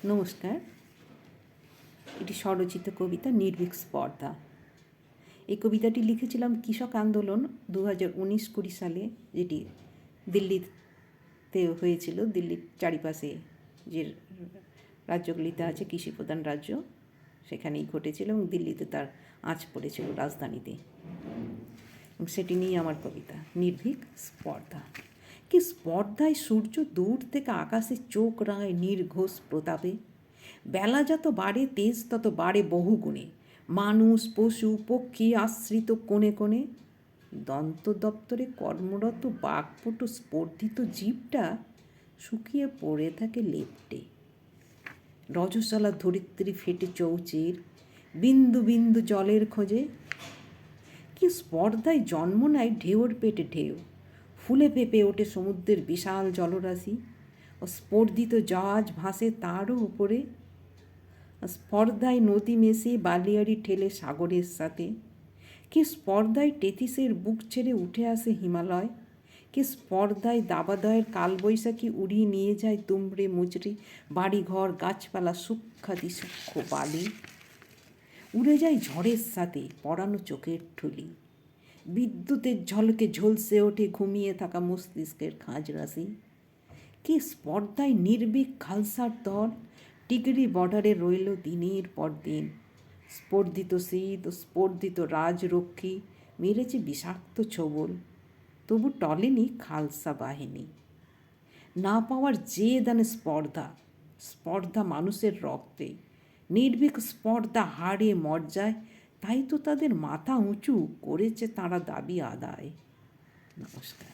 নমস্কার। এটি স্বরচিত কবিতা নির্ভীক স্পর্ধা। এই কবিতাটি লিখেছিলাম কৃষক আন্দোলন 2019-20 সালে, যেটি দিল্লিতে হয়েছিল। দিল্লির চারিপাশে যে রাজ্যগুলিতে আছে কৃষিপ্রধান রাজ্য, সেখানেই ঘটেছিল এবং দিল্লিতে তার আঁচ পড়েছিল, রাজধানীতে। এবং সেটি নিয়ে আমার কবিতা নির্ভীক স্পর্ধা। কি স্পর্ধায় সূর্য দূর থেকে আকাশে চোখ রাঙায় নির্ঘোষ প্রতাপে। বেলা যত বাড়ে তেজ তত বাড়ে বহুগুণে, মানুষ পশু পক্ষী আশ্রিত কোণে কোণে। দন্ত দপ্তরে কর্মরত বাঘপটু স্পর্ধিত জীবটা শুকিয়ে পড়ে থাকে লেপ্টে। রজস্বলা ধরিত্রী ফেটে চৌচির বিন্দু বিন্দু জলের খোঁজে। কি স্পর্ধায় জন্ম নেয় ঢেউর পেটে ঢেউ, ফুলে ফেঁপে ওঠে সমুদ্রের বিশাল জলরাশি, ও স্পর্ধিত জাহাজ ভাসে তারও উপরে। স্পর্ধায় নদী মেশে বালিয়াড়ি ঠেলে সাগরের সাথে। কি স্পর্ধায় টেথিসের বুক ছেড়ে উঠে আসে হিমালয়। কি স্পর্ধায় দাবাদয়ের কালবৈশাখী উড়িয়ে নিয়ে যায় দুমড়ে মুচড়ে বাড়িঘর গাছপালা সূক্ষ্মাতি সূক্ষ্ম বালি। উড়ে যায় ঝড়ের সাথে পড়ানো চোখের ঠুলি, বিদ্যুতের ঝলকে ঝলসে ওঠে ঘুমিয়ে থাকা মস্তিষ্কের খাঁজরাশি। কি স্পর্ধায় নির্ভীক খালসার দল ডিগ্রি বর্ডারে রইল দিনের পর দিন। স্পর্ধিত শীত ও স্পর্ধিত রাজরক্ষী মেরেছে বিষাক্ত ছোবল, তবু টলেনি খালসা বাহিনী। না পাওয়ার যে দানে স্পর্ধা, স্পর্ধা মানুষের রক্তে। নির্ভীক স্পর্ধা হাড়ে মজ্জায়, তাই তো তাদের মাথা উঁচু করেছে তারা দাবি আদায়। নমস্কার।